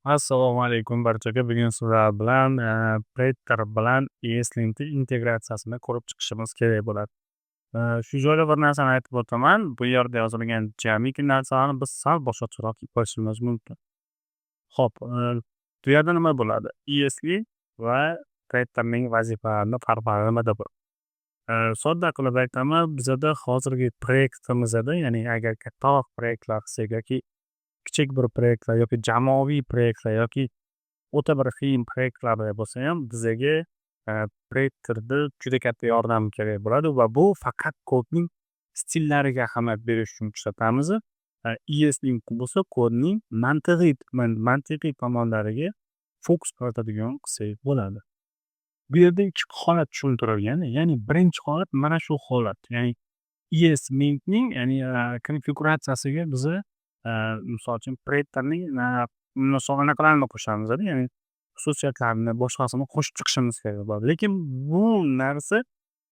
Assalomu alaykum barchaga. Bugun sizlar bilan Predator bilan ESLint integratsiyasini ko'rib chiqishimiz kerak bo'ladi. Shu joyda bir narsani aytib o'taman. Bu yerda yozilgan jamiki narsalarni biz sal boshqacharoq ko'rishimiz mumkin. Xo'p, bu yerda nima bo'ladi? ESL va Predatorning vazifalarini farqlari nimada bo'ladi? Sodda qilib aytaman, bizada hozirgi proyektimizda, ya'ni agar kattaroq proyektlar qilsak yoki kichik bir proyektlar yoki jamoaviy proyektlar yoki o'ta bir qiyin proyektlarda bo'lsa ham bizaga proyektorda juda katta yordam kerak bo'ladi va bu faqat kodning stillariga ahamiyat berish uchun ishlatamiz. ESLint bo'lsa kodning mantiqiy tomonlariga fokus qaratadigan qilsak bo'ladi. Bu yerda ikki holat tushuntirilgan. Ya'ni birinchi holat mana shu holat. Ya'ni ESLintning ya'ni konfiguratsiyasiga biza misol uchun Predatorning anaqalarini qo'shamiz-da, ya'ni xususiyatlarini boshqasini qo'shib chiqishimiz kerak bo'ladi. Lekin bu narsa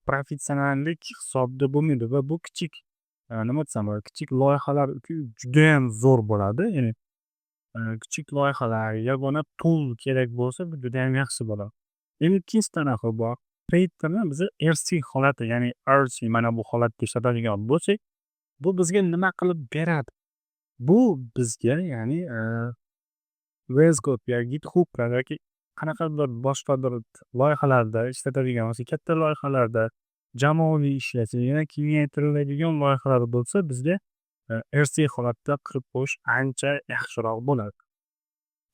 professionallik hisobida bo'lmaydi va bu kichik nima desam bo'ladi, kichik loyihalar uchun judayam zo'r bo'ladi. Ya'ni kichik loyihalar, yagona tool kerak bo'lsa, bu judayam yaxshi bo'ladi. Endi ikkinchi tarafi bor. Predatorni biz RC holati, ya'ni RC mana bu holatda ishlatadigan bo'lsak, bu bizga nima qilib beradi? Bu bizga ya'ni VS Code yoki GitHub'da yoki qanaqadir boshqa bir loyihalarda ishlatadigan bo'lsa, katta loyihalarda, jamoaviy ishlash, yana kengaytiriladigan loyihalar bo'lsa, bizga RC holatda qilib qo'yish ancha yaxshiroq bo'ladi.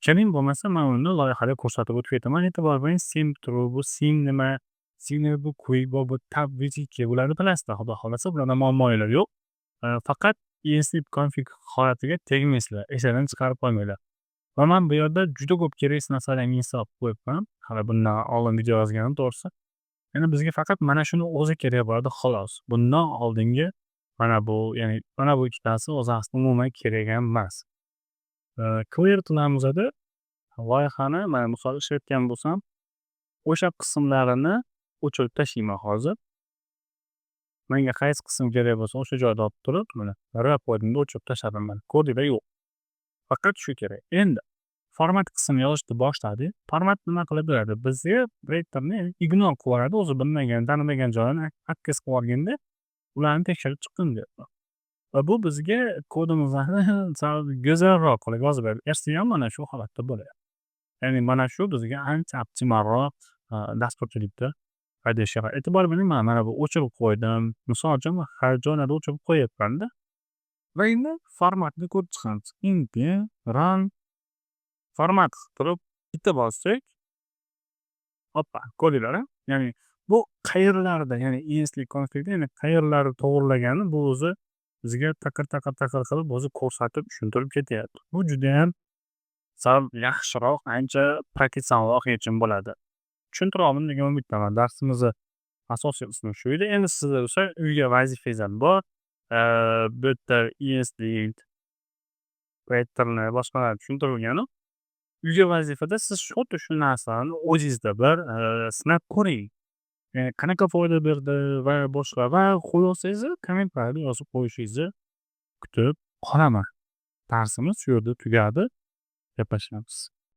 Keling bo'lmasa, men uni loyihada ko'rsatib o'tib ketaman. E'tibor bering, sim bu sim nima, signal bu quick bu tab vtk bularni bilasizlar. Xudo xolasa bularda muammolar yo'q. Faqat ESLint config holatiga tegmaysizlar, esdan chiqarib qo'ymanglar. Va men bu yerda juda ko'p kerak narsalarni install qilib qo'yibman. Hali bundan oldin video yozganim to'g'risi. Endi bizga faqat mana shuni o'zi kerak bo'ladi xolos. Bundan oldingi mana bu ikkitasi o'zi aslida umuman kerak ham emas. Clear qilamizda loyihani mana misol ishlatgan bo'lsam, o'sha qismlarini o'chirib tashlayman hozir. Menga qaysi qism kerak bo'lsa o'sha joyda olib turib, mana rapodni o'chirib tashladim men. Kodida yo'q. Faqat shu kerak. Endi format qismini yozishni boshladik. Format nima qilib beradi? Bizga Predatorni ignore qilib yuboradi. O'zi bilmagan, tanimagan joyini akkes qilib yuborganda ularni tekshirib chiqqin deyapti. Va bu bizga kodimizni sal go'zalroq qilib yozib beradi. RC ham mana shu holatda bo'ladi. Ya'ni mana shu bizga ancha optimalroq dasturchilikda haydashga. E'tibor bering, mana bu o'chirib qo'ydim. Misol uchun har joylarda o'chirib qo'yapman-da. Va endi formatni ko'rib chiqamiz. npm run format qilib bitta bossak, hoppa, ko'rdinglar. Ya'ni bu qayerlarda, ya'ni ESLint configda, ya'ni qayerlarda to'g'rilagani bu o'zi bizga taqir qilib o'zi ko'rsatib tushuntirib ketyapti. Bu juda ham sal yaxshiroq, ancha professionalroq yechim bo'ladi. Tushuntira oldim degan umiddaman. Darsimizni asosiy qismi shu edi. Endi sizlar esa uyga vazifangiz ham bor. Bu yerda ESLint, Predatorni boshqalar tushuntirilgan. Uyga vazifada siz xuddi shu narsalarni o'zingizda bir sinab ko'ring. Qanaqa foyda berdi va boshqa va xulosangizni kommentariyada yozib qo'yishingizni kutib qolaman. Darsimiz shu yerda tugadi. Gaplashamiz.